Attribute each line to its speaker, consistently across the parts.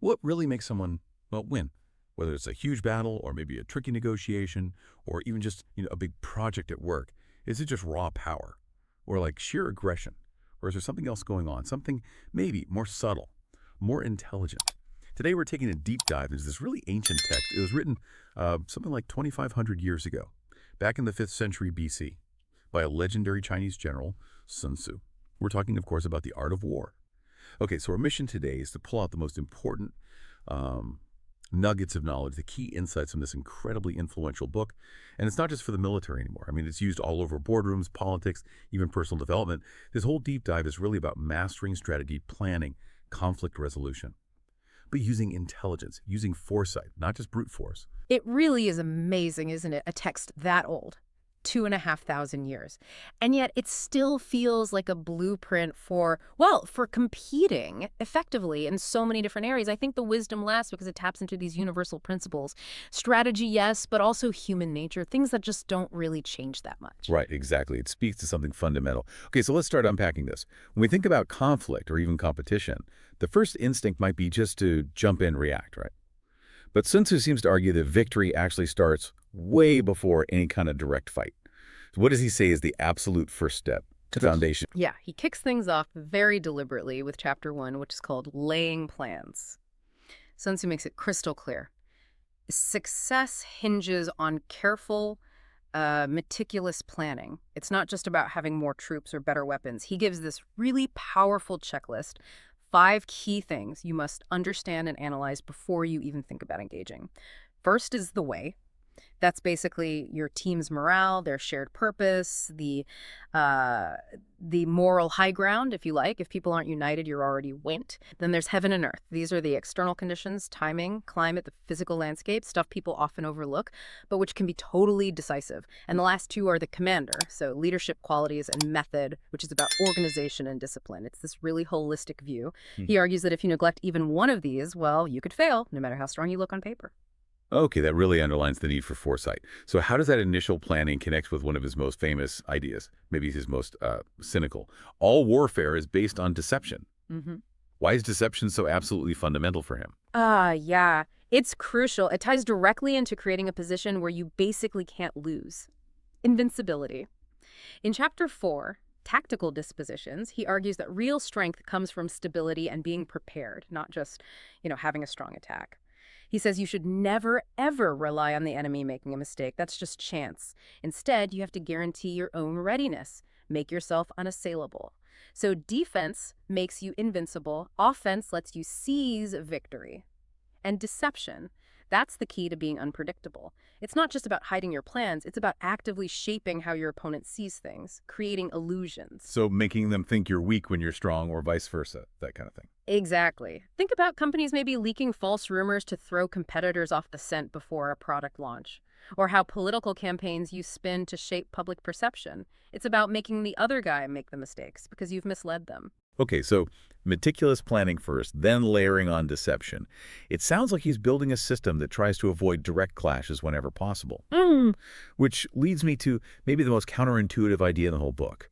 Speaker 1: What really makes someone, well, win? Whether it's a huge battle or maybe a tricky negotiation or even just, a big project at work. Is it just raw power or like sheer aggression? Or is there something else going on? Something maybe more subtle, more intelligent? Today we're taking a deep dive into this really ancient text. It was written something like 2,500 years ago, back in the 5th century BC, by a legendary Chinese general, Sun Tzu. We're talking, of course, about the art of war. Okay, so our mission today is to pull out the most important nuggets of knowledge, the key insights from this incredibly influential book. And it's not just for the military anymore. I mean, it's used all over boardrooms, politics, even personal development. This whole deep dive is really about mastering strategy, planning, conflict resolution, but using intelligence, using foresight, not just brute force.
Speaker 2: It really is amazing, isn't it? A text that old, 2,500 years. And yet it still feels like a blueprint for competing effectively in so many different areas. I think the wisdom lasts because it taps into these universal principles. Strategy, yes, but also human nature, things that just don't really change that much.
Speaker 1: Right, exactly. It speaks to something fundamental. Okay, so let's start unpacking this. When we think about conflict or even competition, the first instinct might be just to jump in, react, right? But Sun Tzu seems to argue that victory actually starts way before any kind of direct fight. So what does he say is the absolute first step, the foundation?
Speaker 2: Yeah, he kicks things off very deliberately with chapter 1, which is called laying plans. Sun Tzu makes it crystal clear. Success hinges on careful, meticulous planning. It's not just about having more troops or better weapons. He gives this really powerful checklist, 5 key things you must understand and analyze before you even think about engaging. First is the way. That's basically your team's morale, their shared purpose, the moral high ground, if you like. If people aren't united, you're already went. Then there's heaven and earth. These are the external conditions, timing, climate, the physical landscape, stuff people often overlook, but which can be totally decisive. And the last 2 are the commander, so leadership qualities and method, which is about organization and discipline. It's this really holistic view. He argues that if you neglect even one of these, well, you could fail, no matter how strong you look on paper.
Speaker 1: Okay, that really underlines the need for foresight. So how does that initial planning connect with one of his most famous ideas, maybe his most cynical? All warfare is based on deception. Why is deception so absolutely fundamental for him?
Speaker 2: Yeah, it's crucial. It ties directly into creating a position where you basically can't lose. Invincibility. In chapter 4, Tactical Dispositions, he argues that real strength comes from stability and being prepared, not just, having a strong attack. He says you should never, ever rely on the enemy making a mistake. That's just chance. Instead, you have to guarantee your own readiness. Make yourself unassailable. So defense makes you invincible. Offense lets you seize victory. And deception, that's the key to being unpredictable. It's not just about hiding your plans. It's about actively shaping how your opponent sees things, creating illusions.
Speaker 1: So making them think you're weak when you're strong or vice versa, that kind of thing.
Speaker 2: Exactly. Think about companies maybe leaking false rumors to throw competitors off the scent before a product launch, or how political campaigns use spin to shape public perception. It's about making the other guy make the mistakes because you've misled them.
Speaker 1: Okay, so meticulous planning first, then layering on deception. It sounds like he's building a system that tries to avoid direct clashes whenever possible. Which leads me to maybe the most counterintuitive idea in the whole book.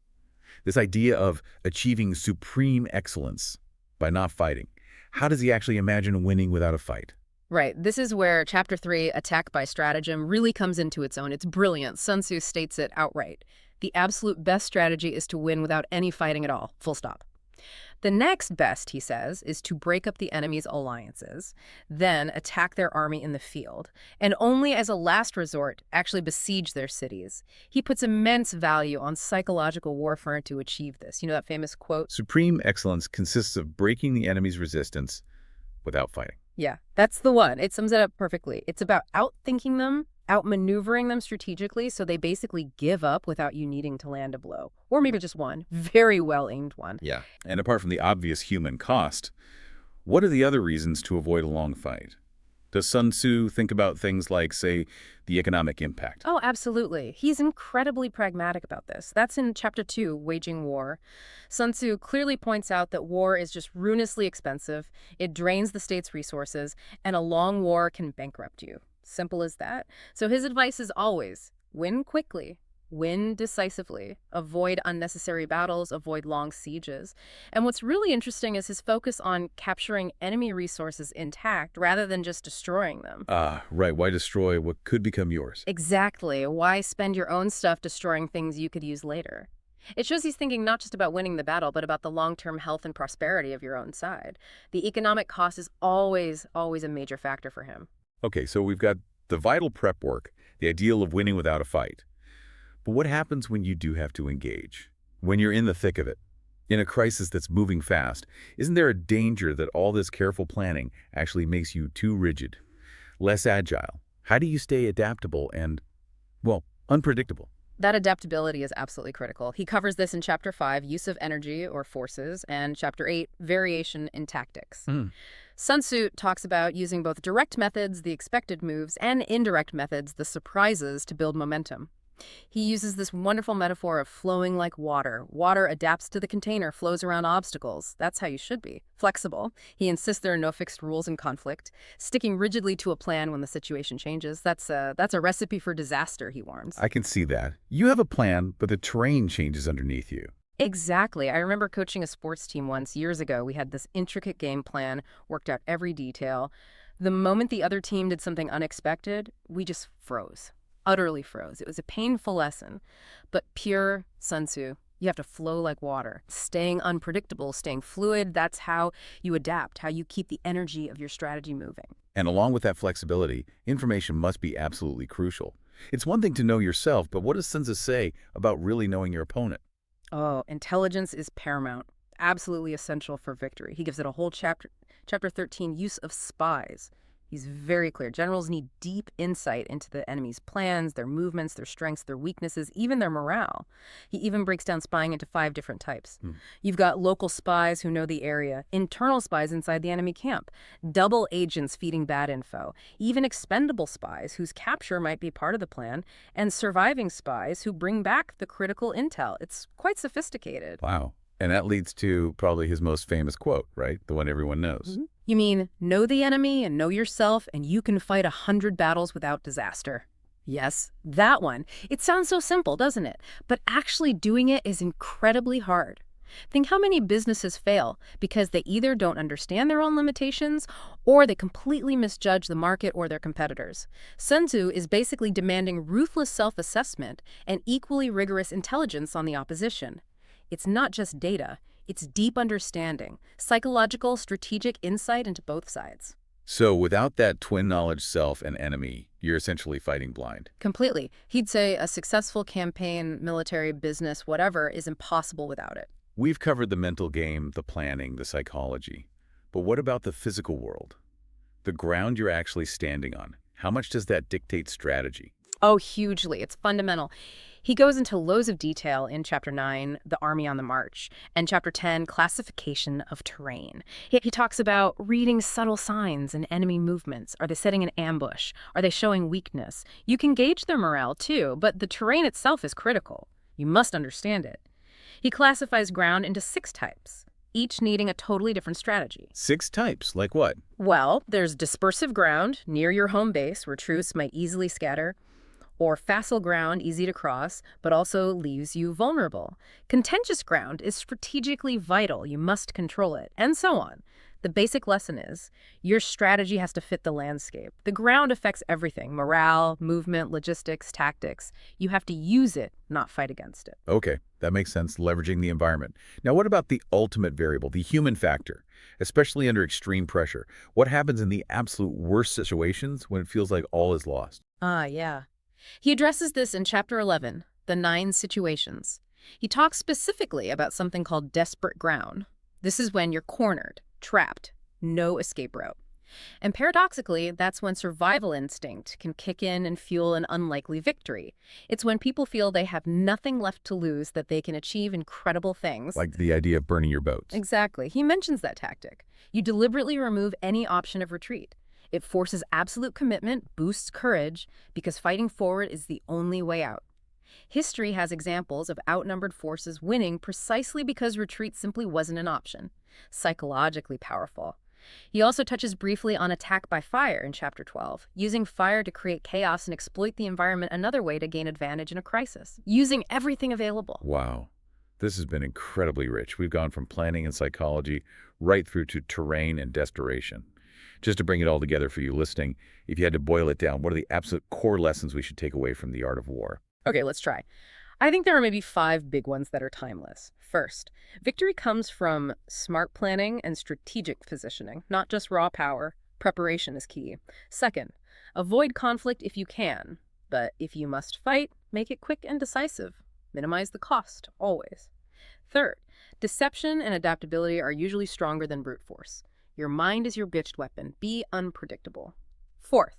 Speaker 1: This idea of achieving supreme excellence by not fighting. How does he actually imagine winning without a fight?
Speaker 2: Right. This is where chapter 3, Attack by Stratagem, really comes into its own. It's brilliant. Sun Tzu states it outright. The absolute best strategy is to win without any fighting at all. Full stop. The next best, he says, is to break up the enemy's alliances, then attack their army in the field, and only as a last resort actually besiege their cities. He puts immense value on psychological warfare to achieve this. You know that famous quote?
Speaker 1: Supreme excellence consists of breaking the enemy's resistance without fighting.
Speaker 2: Yeah, that's the one. It sums it up perfectly. It's about outthinking them, outmaneuvering them strategically so they basically give up without you needing to land a blow. Or maybe just one. Very well-aimed one.
Speaker 1: Yeah. And apart from the obvious human cost, what are the other reasons to avoid a long fight? Does Sun Tzu think about things like, say, the economic impact?
Speaker 2: Oh, absolutely. He's incredibly pragmatic about this. That's in chapter 2, Waging War. Sun Tzu clearly points out that war is just ruinously expensive, it drains the state's resources, and a long war can bankrupt you. Simple as that. So his advice is always, win quickly, Win decisively, avoid unnecessary battles, avoid long sieges. And what's really interesting is his focus on capturing enemy resources intact rather than just destroying them.
Speaker 1: Ah, right. Why destroy what could become yours?
Speaker 2: Exactly. Why spend your own stuff destroying things you could use later? It shows he's thinking not just about winning the battle, but about the long-term health and prosperity of your own side. The economic cost is always a major factor for him.
Speaker 1: Okay, so we've got the vital prep work, the ideal of winning without a fight. But what happens when you do have to engage? When you're in the thick of it? In a crisis that's moving fast, isn't there a danger that all this careful planning actually makes you too rigid, less agile? How do you stay adaptable and, well, unpredictable?
Speaker 2: That adaptability is absolutely critical. He covers this in Chapter 5, Use of Energy or Forces, and Chapter 8, Variation in Tactics. Sun Tzu talks about using both direct methods, the expected moves, and indirect methods, the surprises, to build momentum. He uses this wonderful metaphor of flowing like water. Water adapts to the container, flows around obstacles. That's how you should be. Flexible. He insists there are no fixed rules in conflict. Sticking rigidly to a plan when the situation changes. That's a recipe for disaster, he warns.
Speaker 1: I can see that. You have a plan, but the terrain changes underneath you.
Speaker 2: Exactly. I remember coaching a sports team once years ago. We had this intricate game plan, worked out every detail. The moment the other team did something unexpected, we just froze. Utterly froze. It was a painful lesson, but pure Sun Tzu. You have to flow like water. Staying unpredictable, staying fluid, that's how you adapt, how you keep the energy of your strategy moving.
Speaker 1: And along with that flexibility, information must be absolutely crucial. It's one thing to know yourself, but what does Sun Tzu say about really knowing your opponent?
Speaker 2: Oh, intelligence is paramount, absolutely essential for victory. He gives it a whole chapter. Chapter 13, Use of Spies. He's very clear. Generals need deep insight into the enemy's plans, their movements, their strengths, their weaknesses, even their morale. He even breaks down spying into 5 different types. You've got local spies who know the area, internal spies inside the enemy camp, double agents feeding bad info, even expendable spies whose capture might be part of the plan, and surviving spies who bring back the critical intel. It's quite sophisticated.
Speaker 1: Wow. And that leads to probably his most famous quote, right? The one everyone knows.
Speaker 2: You mean, know the enemy and know yourself, and you can fight 100 battles without disaster. Yes, that one. It sounds so simple, doesn't it? But actually doing it is incredibly hard. Think how many businesses fail because they either don't understand their own limitations or they completely misjudge the market or their competitors. Sun Tzu is basically demanding ruthless self-assessment and equally rigorous intelligence on the opposition. It's not just data, it's deep understanding, psychological, strategic insight into both sides.
Speaker 1: So without that twin knowledge self and enemy, you're essentially fighting blind.
Speaker 2: Completely. He'd say a successful campaign, military, business, whatever, is impossible without it.
Speaker 1: We've covered the mental game, the planning, the psychology. But what about the physical world? The ground you're actually standing on. How much does that dictate strategy?
Speaker 2: Oh, hugely. It's fundamental. He goes into loads of detail in Chapter 9, The Army on the March, and Chapter 10, Classification of Terrain. He talks about reading subtle signs in enemy movements. Are they setting an ambush? Are they showing weakness? You can gauge their morale, too, but the terrain itself is critical. You must understand it. He classifies ground into 6 types, each needing a totally different strategy.
Speaker 1: 6 types, like what?
Speaker 2: Well, there's dispersive ground, near your home base, where troops might easily scatter, or facile ground, easy to cross, but also leaves you vulnerable. Contentious ground is strategically vital. You must control it, and so on. The basic lesson is, your strategy has to fit the landscape. The ground affects everything: morale, movement, logistics, tactics. You have to use it, not fight against it.
Speaker 1: Okay, that makes sense, leveraging the environment. Now, what about the ultimate variable, the human factor? Especially under extreme pressure. What happens in the absolute worst situations when it feels like all is lost?
Speaker 2: Yeah. He addresses this in Chapter 11, The 9 Situations. He talks specifically about something called desperate ground. This is when you're cornered, trapped, no escape route. And paradoxically, that's when survival instinct can kick in and fuel an unlikely victory. It's when people feel they have nothing left to lose, that they can achieve incredible things.
Speaker 1: Like the idea of burning your boats.
Speaker 2: Exactly. He mentions that tactic. You deliberately remove any option of retreat. It forces absolute commitment, boosts courage, because fighting forward is the only way out. History has examples of outnumbered forces winning precisely because retreat simply wasn't an option. Psychologically powerful. He also touches briefly on attack by fire in Chapter 12, using fire to create chaos and exploit the environment, another way to gain advantage in a crisis, using everything available.
Speaker 1: Wow. This has been incredibly rich. We've gone from planning and psychology right through to terrain and desperation. Just to bring it all together for you listening, if you had to boil it down, what are the absolute core lessons we should take away from the art of war?
Speaker 2: Okay, let's try. I think there are maybe 5 big ones that are timeless. First, victory comes from smart planning and strategic positioning, not just raw power. Preparation is key. Second, avoid conflict if you can, but if you must fight, make it quick and decisive. Minimize the cost, always. Third, deception and adaptability are usually stronger than brute force. Your mind is your bitched weapon. Be unpredictable. Fourth,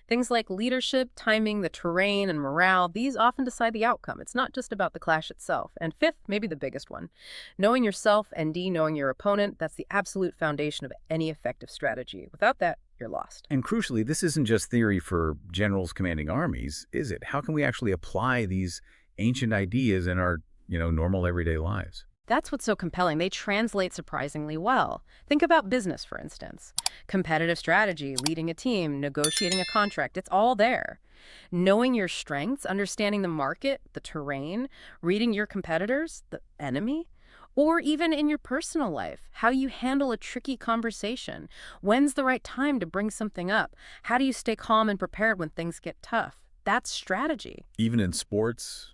Speaker 2: things like leadership, timing, the terrain, and morale, these often decide the outcome. It's not just about the clash itself. And fifth, maybe the biggest one, knowing yourself and knowing your opponent, that's the absolute foundation of any effective strategy. Without that, you're lost.
Speaker 1: And crucially, this isn't just theory for generals commanding armies, is it? How can we actually apply these ancient ideas in our, normal everyday lives?
Speaker 2: That's what's so compelling. They translate surprisingly well. Think about business, for instance. Competitive strategy, leading a team, negotiating a contract, it's all there. Knowing your strengths, understanding the market, the terrain, reading your competitors, the enemy, or even in your personal life, how you handle a tricky conversation. When's the right time to bring something up? How do you stay calm and prepared when things get tough? That's strategy.
Speaker 1: Even in sports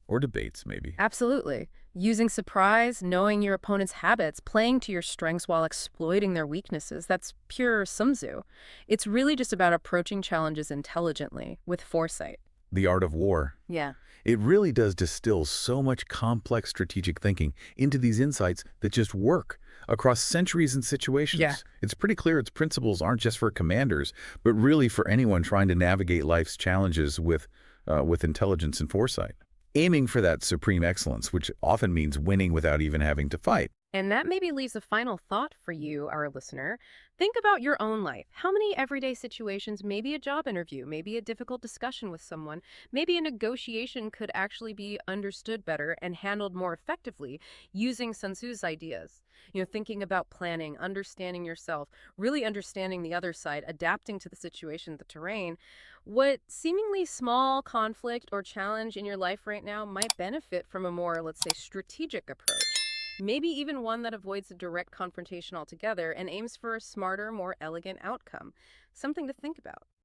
Speaker 1: or debates, maybe.
Speaker 2: Absolutely. Using surprise, knowing your opponent's habits, playing to your strengths while exploiting their weaknesses, that's pure Sun Tzu. It's really just about approaching challenges intelligently, with foresight.
Speaker 1: The art of war.
Speaker 2: Yeah.
Speaker 1: It really does distill so much complex strategic thinking into these insights that just work across centuries and situations.
Speaker 2: Yeah.
Speaker 1: It's pretty clear its principles aren't just for commanders, but really for anyone trying to navigate life's challenges with intelligence and foresight. Aiming for that supreme excellence, which often means winning without even having to fight.
Speaker 2: And that maybe leaves a final thought for you, our listener. Think about your own life. How many everyday situations, maybe a job interview, maybe a difficult discussion with someone, maybe a negotiation could actually be understood better and handled more effectively using Sun Tzu's ideas? Thinking about planning, understanding yourself, really understanding the other side, adapting to the situation, the terrain. What seemingly small conflict or challenge in your life right now might benefit from a more, let's say, strategic approach. Maybe even one that avoids a direct confrontation altogether and aims for a smarter, more elegant outcome. Something to think about.